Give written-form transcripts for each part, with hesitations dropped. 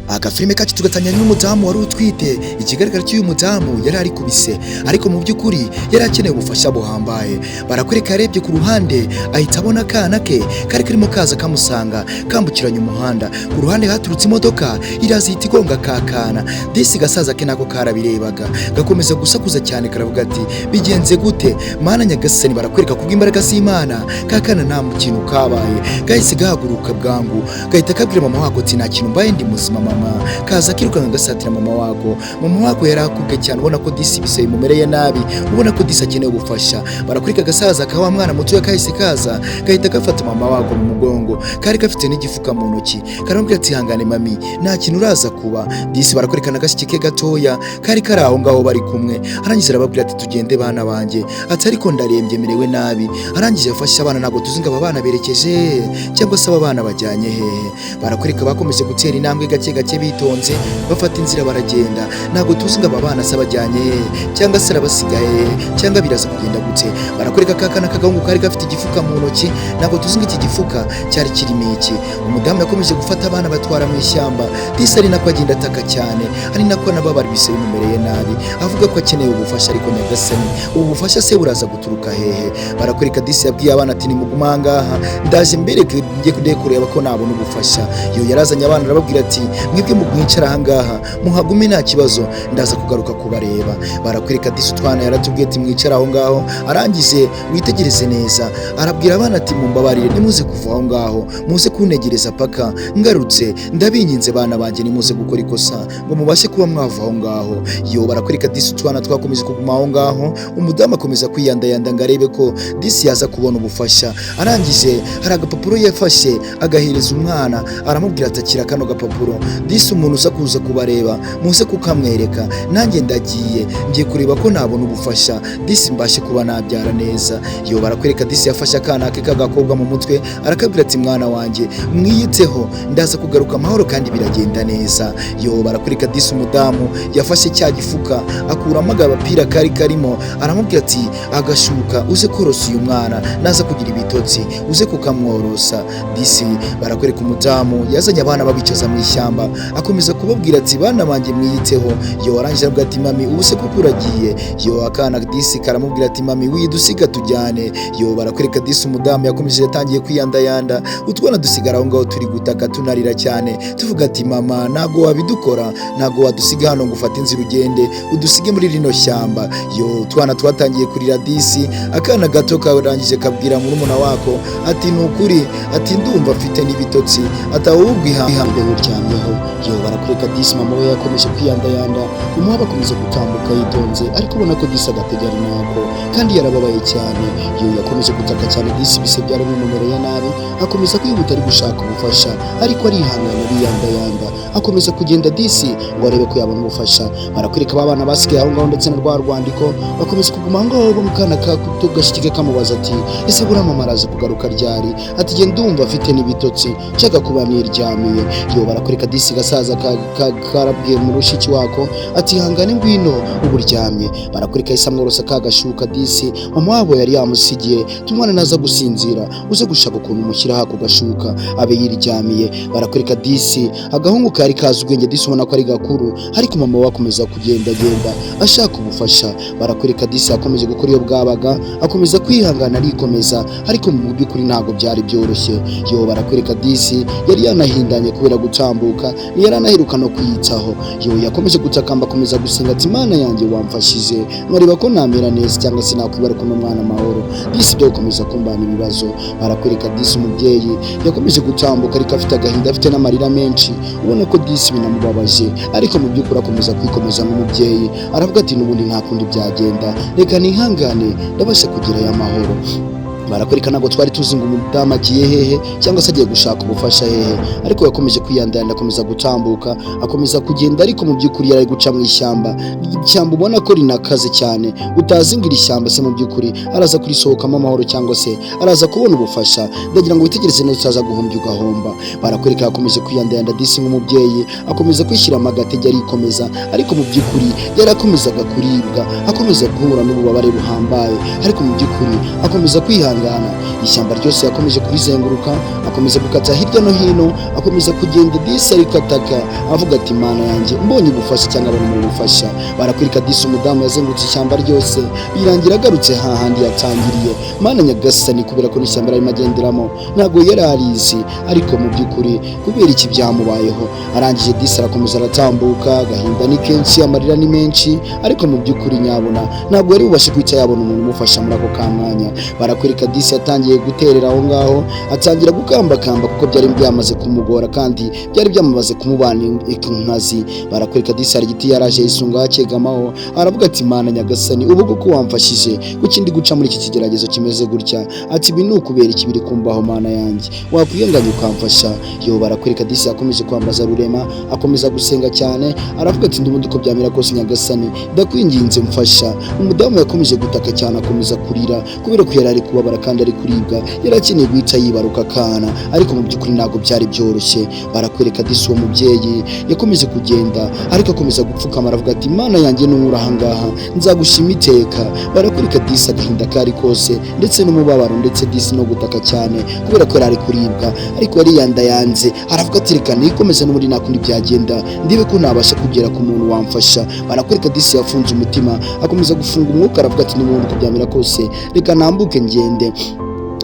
Agafilime kacu tugatanya n'umudamu wari utwite. Ikigaragara cy'uyu mudamu yari ari kubise, ariko mu by'ukuri yari akeneye ubufasha buhambaye. Barakwereka yarebye ku ruhande ahita abona akana ke kari karimo kaza kamusanga kambukiranya umuhanda. Ku ruhande haturutse imodoka iraza ihita igonga kakana. Disi gasaza ke nako karabirebaga gakomeza gusakuza cyane karavuga ati bigenze gute mana nyagasani. Barakwereka kubw'imbaraga z'Imana kakana nta kintu kabaye, gahise gahaguruka bwangu gahita kabwira mama wako ati nta kintu mbaye ndi muzima mama. Kaza kirukanka gasatira mama wako yari akubwe cyane, ubona ko disi bise bimumereye nabi, ubona ko disi akeneye ubufasha. Barakurika gasaza ka wa mwana muto kahise kaza gahita gafata mama wako mu mugongo, kari gafite n'igifuka mu ntoki karamubwira ati hangane mami nta kintu uraza kuba. Disi barakurikana gashiki ke gatoya kari kari aho ngaho bari kumwe, arangiza arababwira ati tugende bana banjye ati ariko ndarembye merewe nabi. Arangije yafasha abana ntabwo tuzi ngo aba bana berekeje cyangwa se aba bana bajyanye hehe. Barakurika bakomeje gutera intambwe gake gake bitonze bafata inzira baragenda, ntabwo tuzi ngo aba bana se bajyanye cyangwa se arabasigaye cyangwa biraza kugenda gute. Barakureka kakana kagahungu kari gafite igifuka mu ntoki, ntabwo tuzi ngo iki gifuka cyari kirimo iki. Umudamu yakomeje gufata abana batwara mu ishyamba. Disi ari nako agenda ataka cyane, ari nako nababara bise bimumereye nabi, avuga ko akeneye ubufasha ariko nyagasani ubu bufasha se buraza guturuka hehe. Barakureka Disi yabwiye abana ati nimuguma ahangaha ndaje mbereke ngiye kudeye kureba ko nabona ubufasha. Yo yarazanye abana arababwira ati mwebwe mugwicara ahangaha muhagume nta kibazo ndaza kugaruka kubareba. Barakureka Disi utwana yaratubwiye ati mwicara aho ngaho, arangije witegereze neza. Arabwira abana ati mumbabarire nimuze kuva aho ngaho muze kuntegereza paka ngarutse, ndabinginze bana banjye nimuze gukora ikosa ngo mubashe kuba mwava aho ngaho. Yo barakureka Disi utwana twakomeje kuguma aho ngaho, umudamu akomeza kwiyandayanda ngo arebe ko Disi yaza kubona ubufasha. Arangije hari agapapuro yafashe agahereza umwana, aramubwira ati akira kano gapapuro Disi umuntu uza kuza kubareba muze kukamwereka, nanjye ndagiye ngiye kureba ko nabona ubufasha Disi mbashe kuba nabyara neza. Yo barakwereka Disi yafashe akana ke kagakobwa mu mutwe arakabwira ati mwana wanjye mwiyiteho ndaza kugaruka amahoro kandi biragenda neza. Yo barakwereka Disi umudamu yafashe cya gifuka akuramo agapira kari karimo, aramubwira ati agashuka uze korosa uyu mwana naza kugira ibitotsi uze kukamworosa. Disi barakwereka umudamu yazanye abana babicaza mu ishyamba akomeza kubabwira ati bana banjye mwiyiteho. Yo arangije avuga ati mami ubu se kuko uragiye. Yo akana Disi karamubwira ati mami widusiga tujyane. Yo barakwereka Disi umudamu yakomeje yatangiye kwiyandayanda, utwana dusigara aho ngaho turi gutaka tunarira cyane tuvuga ati mama ntago wabidukora, ntago wadusiga hano ngo ufate inzira ugende udusige muri rino shyamba. Yo utwana twatangiye kurira Disi, akana gato karangije kabwira murumuna wako ati nukuri ati ndumva afite n'ibitotsi atawubwi hambe uryamyeho. Yo barakureka Disi mama we yakomeje kwiyandayanda, umuhaba akomeza gutambuka yitonze ariko ubona ko Disi agategari nako kandi yarababaye cyane. Yo yakomeje gutaka cyane Disi bise byari bimumereye nabi, akomeza kwihuta ari gushaka ubufasha ariko arihangana biyandayanda akomeza kugenda Disi ngo arebe ko yabona ubufasha. Barakureka abana basigaye aho ngaho ndetse na rwa rwandiko bakomeza kuguma aho ngaho mukana gashikike kamubaza ati ese buriya mama araza kugaruka ryari, ati genda ndumva afite n'ibitotsi nshaka kuba niryamiye. Yo barakureka Disi gasaza karabwiye mu rushiki wako ati hangane ngwino uburyamye. Barakureka isa mworosa kagashuka Disi mama wabo yari yamusigiye tumwana naza gusinzira uze gushaka ukuntu umushyira hako gashuka abe yiryamiye. Barakureka Disi agahungu kari kazi ubwenge Disi ubona ko ari gakuru ariko mama we akomeza kugenda ashaka ubufasha. Barakureka Disi akomeje gukora iyo bwabaga akomeza kwihangana arikomeza ariko mu by'ukuri ntabwo byari byoroshye. Yo barakureka Disi yari yanahindanye kubera gutambuka yari anaheruka no kwiyitaho. Yo yakomeje gutakamba akomeza gusenga ati Mana yanjye wamfashije nkareba ko namera neza cyangwa se nakwibaruka n'umwana amahoro. Disi byo gukomeza kumbana ibibazo. Barakureka Disi umubyeyi yakomeje gutambuka ariko afite agahinda afite n'amarira menshi, ubona ko Disi binamubabaje ariko mu by'ukuri akomeza kwikomeza n'umubyeyi aravuga ati n'ubundi nta kundi byagenda reka nihangane ndabasha kugira aya mahoro. Barakureka ntabwo twari tuzi ngo umudamu agiye hehe cyangwa se agiye gushaka ubufasha hehe, ariko yakomeje kwiyandayanda akomeza gutambuka akomeza kugenda ariko mu by'ukuri yari guca mu ishyamba ubona ko rinakaze cyane, utazingira ishyamba se mu by'ukuri araza kurisohokamo amahoro cyangwa se araza kubona ubufasha. Ndagira ngo witegereze neza utaza guhombya ugahomba. Barakureka yakomeje kwiyandayanda Disi nk'umubyeyi akomeza kwishyira amagatege arikomeza ariko mu by'ukuri yarakomezaga kuribwa akomeza guhura n'ububabare buhambaye ariko mu by'ukuri akomeza kwihangana arihangana. Ishyamba ryose yakomeje kurizenguruka, akomeza gukata hirya no hino, akomeza kugenda disi ariko ataka avuga ati mana yanjye mbonye ubufasha cyangwa abona umuntu ufasha. Barakwirika disi umudamu yazengurutse ishyamba ryose birangira agarutse hahandi yatangiriye. Mana nyagasani, kubera ko n'ishyamba arimo agenderamo ntabwo yari arizi, ariko mu by'ukuri kubera iki byamubayeho. Arangije disi arakomeza aratambuka, agahinda ni kenshi, amarira ni menshi, ariko mu by'ukuri nyabona ntabwo yari bubashe kwita yabona umuntu umufasha muri ako kamwanya. Barakwirika disi yatangiye guterera aho ngaho, atangira gukambakamba kuko byari byamaze kumugora kandi byari byamaze kumubana inkazi. Barakwirika disi hari igiti yaraje yisunga akegamaho, aravuga ati mana nyagasani, ubu kuko wamfashije kuki ndi guca muri iki kigeragezo kimeze gutya? Ati ibi ni ukubera iki biri kumbaho mana yanjye, wakwiyenganya ukamfasha. Barakwirika disi yakomeje kwambaza rurema, akomeza gusenga cyane, aravuga ati ndumundi uko byamera kose nyagasani, ndakwinginze mfasha. Umudamu yakomeje gutaka cyane, akomeza kurira kubera ko yari ari kubabara kandi ari kuribwa, yari akeneye guhita yibaruka akana, ariko mu by'ukuri ntabwo byari byoroshye. Barakwirika disi uwo mubyeyi yakomeje kugenda, ariko akomeza gupfukama aravuga ati mana yanjye nunkura ahangaha nzagushima iteka. Barakwirika disi agahinda kari kose ndetse n'umubabaro ndetse disi no gutaka cyane kubera ko yari ari kuribwa, ariko yari yandayanze aravuga ati reka nikomeze no muri nakundi byagenda ndibe ko nabasha kugera ku muntu wamfasha. Barakwirika disi yafunze umutima, akomeza gufunga umwuka aravuga ati n'ubundi uko byamera kose reka nambuke ngende,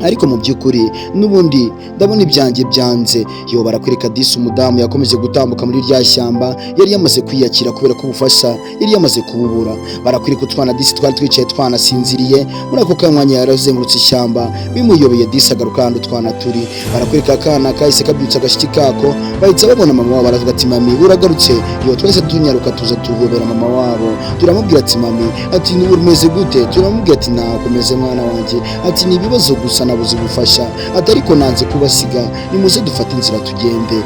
ariko mu by'ukuri n'ubundi ndabona ibyanjye byanze. Barakwirika disi umudamu yakomeje gutambuka muri rya shyamba, yari yamaze kwiyakira kubera ko ubufasha yari yamaze kububura. Barakwirika utwana disi twari twicaye twanasinziriye, muri ako kamwanya yarazengurutse ishyamba bimuyobeye disi agaruka handi utwana turi. Barakwirika akana kahise kabyutsa agashiki kako, bahita babona mama wabo, baravuga ati mami uragarutse? Twese tunyaruka tuza tuhobera mama wabo, turamubwira ati mami, ati n'ubu umeze gute? Turamubwira ati nakomeze mwana wanjye, ati ni ibibazo gusa nabuze ubufasha, atariko nanze kubasiga, nimuze dufate inzira tugende.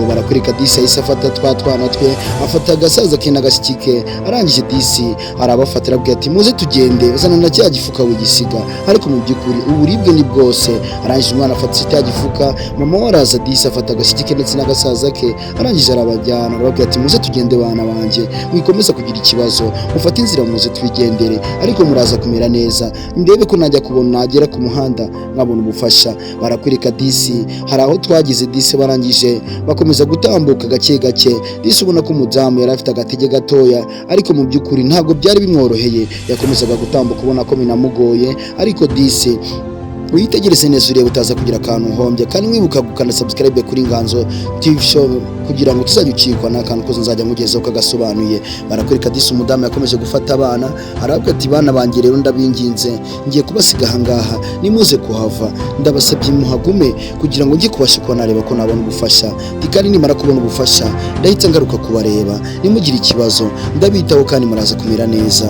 Barakwirika disi yahise afata twana twe, afata agasaza ke n'agashyiki ke, arangije disi arabafata arabwira ati muze tugende, bazana na cya gifuka wigisiga, ariko mu by'ukuri uburibwe ni bwose. Arangije umwana afata cya gifuka, mama we araza, disi afata agashyiki ke ndetse n'agasaza ke, arangije arabajyana arababwira ati muze tugende bana banjye, mwikomeza kugira ikibazo, mufate inzira muze twigendere, ariko muraza kumera neza, ndebe ko najya kubona nagera ku muhanda nkabona ubufasha. Barakwirika disi hari aho twagize disi, barangije bakomeza gutambuka gake gake. Disi ubona ko umudamu yari afite agatege gatoya, ariko mu by'ukuri ntabwo byari bimworoheye, yakomezaga gutambuka ubona ko binamugoye, ariko disi uyitegereze neza urebe utaza kugira akantu uhombye, kandi mwibuka gukanda subscribe kuri Inganzo TV show kugira ngo tuzajye ucikwa n'akantu koze nzajya mugezaho kagasobanuye. Barakwirika disi umudamu yakomeje gufata abana, aravuga ati bana banjye rero ndabinginze, ngiye kubasiga ahangaha nimuze kuhava, ndabasabye muhagume kugira ngo njye kubasha kuba nareba ko nabona ubufasha, kandi nimara kubona ubufasha ndahita ngaruka kubareba, nimugire ikibazo ndabitaho kandi muraza kumera neza.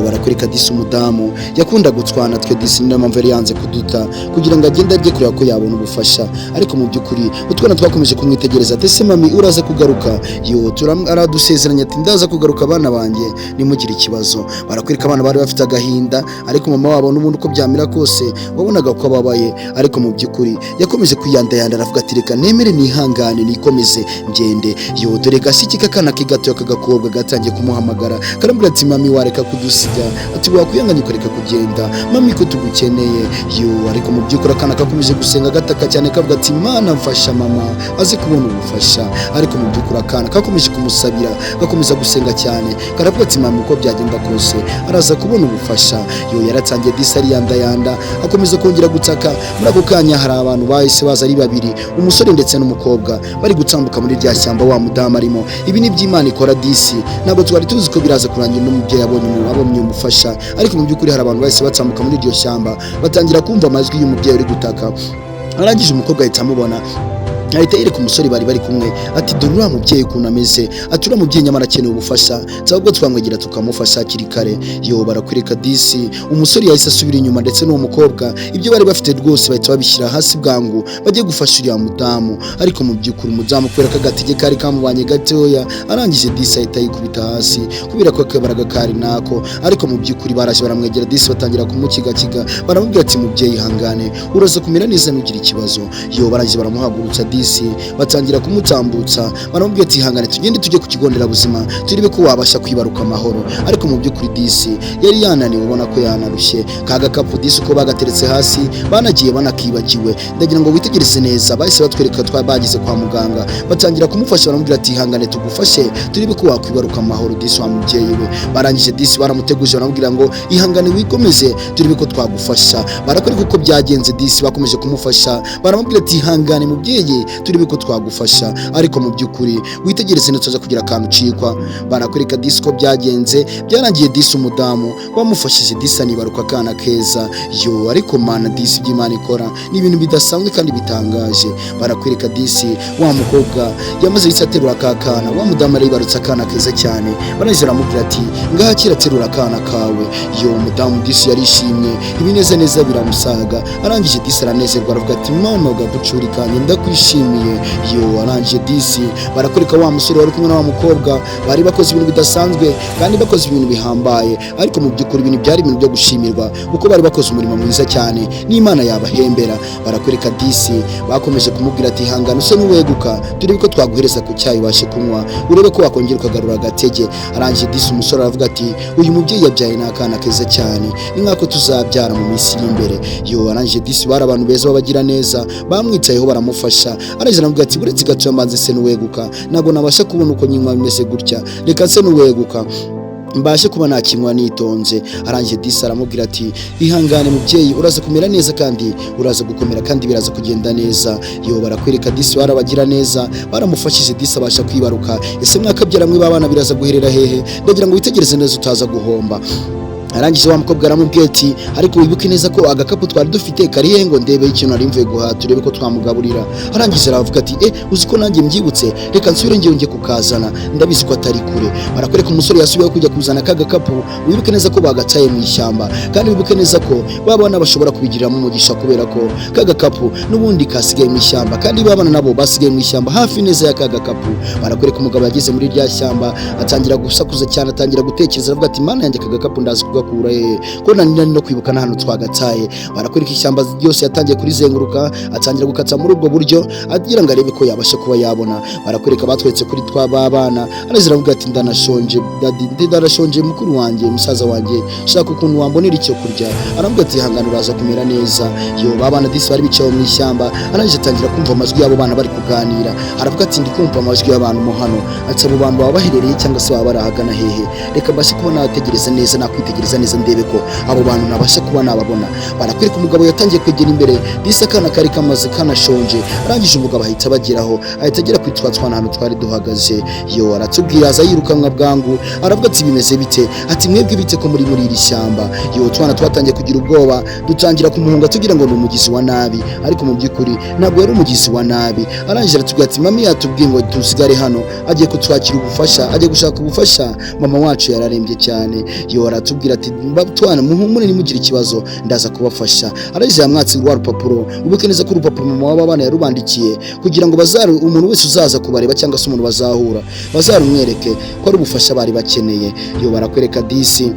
Barakwirika disi umudamu yakunda gutwana twe disi, niyo mpamvu yari yanze kuduta kugira ngo agende ajye kureba ko yabona ubufasha, ariko mu by'ukuri utwana twakomeje kumwitegereza ati ese mami uraza kugaruka? Aradusezeranya ati ndaza kugaruka bana banjye, nimugire ikibazo. Barakwirika abana bari bafite agahinda, ariko mama wabo n'ubundi uko byamera kose wabonaga ko ababaye, ariko mu by'ukuri yakomeje kwiyandayanda aravuga ati reka nemere nihangane nikomeze ngende. Dore gasiki kakana kigato kagakobwa gatangiye kumuhamagara, karambwira ati mami wareka kudusiga, ati wakwiyanganya ukareka kugenda mami ko tugukeneye. Ariko mu by'ukuri akana kakomeje gusenga gataka cyane kavuga ati mana mfasha mama aze kubona ubufasha, ariko mu by'ukuri akana kakomeje kumusabira, gakomeza gusenga cyane, karavuga ati mama uko byagenda kose araza kubona ubufasha. Yaratangiye disi ariyandayanda, akomeza kongera gutaka. Muri ako kanya hari abantu bahise baza ari babiri, umusore ndetse n'umukobwa, bari gutambuka muri rya shyamba wa mudamu arimo. Ibi ni by'Imana ikora disi, ntabwo twari tuzi ko biraza kurangira n'umubyeyi abonye umufasha, ariko mu by'ukuri hari abantu bahise batambuka muri iryo shyamba, batangira kumva amajwi y'umubyeyi uri gutaka. Arangije umukobwa ahita amubona, ahita yereka umusore bari kumwe ati dore uriya mubyeyi ukuntu ameze, ati uriya mubyeyi nyamara akeneye ubufasha, ahubwo twamwegera tukamufasha hakiri kare. Barakwirika disi umusore yahise asubira inyuma ndetse n'uwo mukobwa, ibyo bari bafite rwose bahita babishyira hasi bwangu bajye gufasha uriya mudamu, ariko mu by'ukuri umudamu kubera ko agatege kari kamubanye gatoya, arangije disi ahita yikubita hasi kubera ko akabaraga kari nako, ariko mu by'ukuri baraje baramwegera disi batangira kumukigakiga, baramubwira ati mubyeyi ihangane uraza kumera neza ntugire ikibazo. Barangije baramuhagurutsa disi disi batangira kumutambutsa baramubwira ati ihangane tugende tujye ku kigo nderabuzima turebe ko wabasha kwibaruka amahoro. Ariko mu by'ukuri disi yari yananiwe, ubona ko yanarushye. Ka gakapu disi uko bagateretse hasi banagiye banakibagiwe. Ndagira ngo witegereze neza, bahise batwereka bagize kwa muganga batangira kumufasha baramubwira ati ihangane tugufashe turebe ko wakwibaruka amahoro disi wa mubyeyi we. Barangije disi baramuteguje baramubwira ngo ihangane wikomeze turebe ko twagufasha. Barakwereka uko byagenze disi bakomeje kumufasha baramubwira ati ihangane mubyeyi turebe ko twagufasha. Ariko mu by'ukuri witegereze neza kugira akantu cikwa. Barakwereka disi ko byagenze, byarangiye disi umudamu bamufashije disi anibaruka akana keza. Yo ariko mana disi by'Imana ikora ni ibintu bidasanzwe kandi bitangaje. Barakwereka disi wa mukobwa yamaze aterura akana, wa mudamu aribarutse akana keza cyane. Barangiza baramubwira ati ngaha kiraterura akana kawe. Yo mudamu disi yarishimye, ibineze neza biramusaga. Arangije disi aranezerwa aravuga ati mama ugabucuri kanye ndakwishimiye. Yo arangije disi barakwereka wa musore wari kumwe na wa mukobwa bari bakoze ibintu bidasanzwe kandi bakoze ibintu bihambaye. Ariko mu by'ukuri ibintu byari ibintu byo gushimirwa kuko bari bakoze umurimo mwiza cyane n'Imana yabahembera. Barakwereka disi bakomeje kumubwira ati hangana use n'uweguka turebe ko twaguhereza ku cyayi washe kunywa urebe ko wakongera ukagarura agatege. Arangije disi umusore aravuga ati uyu mubyeyi yabyaye n'akana keza cyane ni nkako tuzabyara mu minsi iri imbere. Yo arangije disi bari abantu beza babagira neza bamwicayeho baramufasha. Arangije aravuga ati buretse gato mbanze se n'uweguka ntabwo nabasha kubona uko nyinywa bimeze gutya, reka se n'uweguka mbashe kuba nakinywa nitonze. Arangije disi aramubwira ati ihangane mubyeyi uraza kumera neza kandi uraza gukomera kandi biraza kugenda neza. Yo barakwereka disi barabagira neza baramufashije disi abasha kwibaruka. Ese mwakabyara mwe babana biraza guherera hehe? Ndagira ngo witegereze neza utaza guhomba. Arangije wa mukobwa aramubwiye ati ariko wibuke neza ko agakapu twari dufite kariye ngo ndebe ikintu ari mvuye guha turebe ko twamugaburira. Arangije aravuga ati uzi ko nanjye mbyibutse reka nsubire ngiye kukazana ndabizi ko atari kure. Barakwereka umusore yasubiye kujya kuzana kagakapu. Wibuke neza ko bagataye mu ishyamba kandi wibuke neza ko babana bashobora kubigiramo umugisha kubera ko kagakapu n'ubundi kasigaye mu ishyamba kandi babana nabo basigaye mu ishyamba hafi neza ya kagakapu. Barakwereka umugabo yageze muri rya shyamba atangira gusakuza cyane, atangira gutekereza aravuga ati mana yanjye kagakapu ndazi kugakura ko nani no kwibuka n'ahantu twagataye. Barakwereka ishyamba ryose yatangiye kurizenguruka atangira gukata muri ubwo buryo agira ngo arebe ko yabasha kuba yabona. Barakwereka batwetse kuri twababana arazira avuga ati ndanashonje dadi ndanashonje mukuru wanjye musaza wanjye shaka ukuntu wambonera icyo kurya. Aravuga ati hangana uraza kumera neza. Yo babana disi bari bicaye mu ishyamba arangije atangira kumva amajwi y'abo bana bari kuganira. Aravuga ati ndi kumva amajwi y'abantu mo hano ati abo bantu baba baherereye cyangwa se baba barahagana hehe, reka mbashe kuba nategereza neza nakwitegereza neza ndebe ko abo bantu nabasha kuba nababona. Barakwereka umugabo yatangiye kwegera imbere disi akana kari kamaze kanashonje. Arangije umugabo ahita bageraho ahita agera kwitwa twana hano twari duhagaze. Yo aratubwira aza yirukanwa bwangu aravuga ati bimeze bite? Ati mwebwe bite ko muri iri shyamba? Yo twana twatangiye kugira ubwoba dutangira kumuhunga tugira ngo ni umugizi wa nabi, ariko mu by'ukuri ntabwo yari umugizi wa nabi. Arangije aratubwira ati mami yatubwiye ngo tusigare hano agiye kutwakira ubufasha, agiye gushaka ubufasha, mama wacu yararembye cyane. Yo aratubwira ati twana muhumure nimugire ikibazo ndaza kubafasha. Arangije yamwatsi rwa rupapuro. Ubuke neza ko urupapuro mama w'abana yarubandikiye kugira ngo umuntu wese uzaza kubareba cyangwa se umuntu bazahura bazarumwereke ko ari ubufasha bari bakeneye. Yo barakwereka disi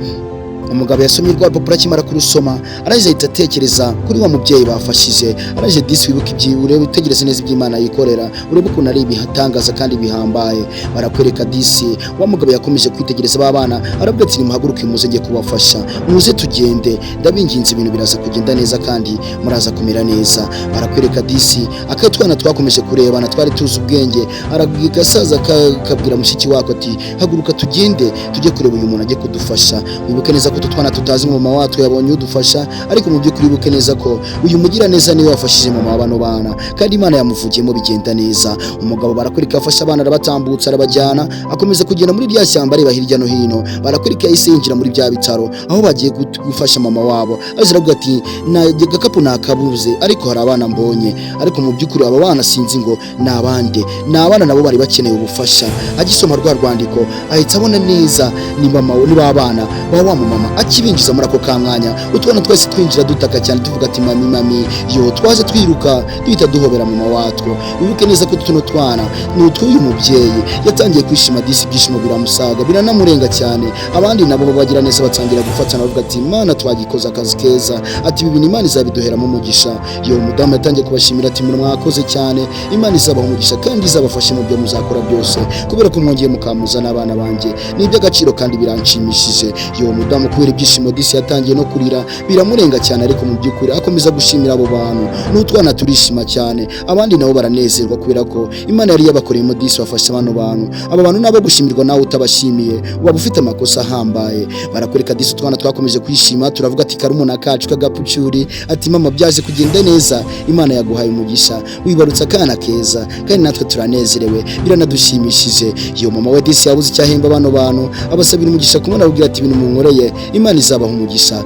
umugabo yasomye rwa rupapuro akimara kurusoma arangije ahita atekereza kuri wa mubyeyi bafashije. Arangije disi wibuka urebe utegereze neza iby'Imana yikorera urebe ukuntu ari ibihatangaza kandi bihambaye. Barakwereka disi wa mugabo yakomeje kwitegereza babana aravuga ati nimuhaguruke muze ngiye kubafasha muze tugende ndabinginze ibintu biraza kugenda neza kandi muraza kumera neza. Barakwereka disi akatwana twakomeje kurebana twari tuzi ubwenge. Arabwika saza kabwira mushiki wako ati haguruka tugende tujye kureba uyu muntu agiye kudufasha. Wibuke neza twana tutazi mama wacu yabonye udufasha, ariko mu by'ukuri buke neza ko uyu mugira neza niwe wafashije mama w'abano bana kandi Imana yamuvugiyemo bigenda neza. Umugabo barakwereka afasha abana arabatambutsa arabajyana akomeza kugenda muri rya shyamba areba hirya no hino. Barakwereka yahise yinjira muri bya bitaro aho bagiye gufasha mama wabo. Aziravuga ati na gakapu nakabuze ariko hari abana mbonye, ariko mu by'ukuri aba bana sinzi ngo nabande nabana nabo bari bakeneye ubufasha. Agisoma rwa rwandiko ahita abona neza ni mama ni babana ba wa mama mama akibinjiza muri ako kamwanya utwana twese twinjira dutaka cyane tuvuga ati mami yo twaje twiruka duhita duhobera mama watwo. Wibuke neza ko tuno twana ni utwuyu mubyeyi yatangiye kwishima disi ibyishimo biramusaga biranamurenga cyane. Abandi nabo bagira neza batangira gufatana bavuga ati Imana twagikoza akazi keza, ati ibi bintu Imana izabiduhera mu mugisha. Yo mudamu yatangiye kubashimira ati mwakoze cyane, Imana izabaha umugisha kandi izabafashe mu byo muzakora byose kubera ko mwongeye mukamuzana abana banjye, ni iby'agaciro kandi biranshimishije. Yo mudamu kubera ibyishimo disi yatangiye no kurira biramurenga cyane, ariko mu by'ukuri akomeza gushimira abo bantu. N'utwana turishima cyane, abandi nabo baranezerwa kubera ko Imana yari yabakoreye mu disi wafasha abantu bantu. Aba bantu nabo gushimirwa nawe utabashimiye waba ufite amakosa ahambaye. Barakwereka disi utwana twakomeje kwishima, turavuga ati karumuna kacu kagapucuri, ati mama byaje kugenda neza, Imana yaguhaye umugisha, wibarutsa akana keza kandi natwe turanezerewe biranadushimishije. Yo mama we disi yabuze icyahemba bano bantu, abasabira umugisha kumwe nabwira ati ibintu munkoreye Imana izabaha umugisha.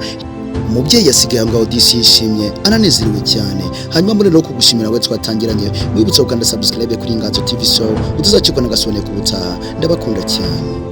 Umubyeyi yasigaye ngaho disi yishimye ananezerewe cyane. Hanyuma muri rero kugushimira we twatangiranye, wibutsa ukanda subscribe kuri Inganzo TV show utuzacikwa nagasone ku butaha. Ndabakunda cyane.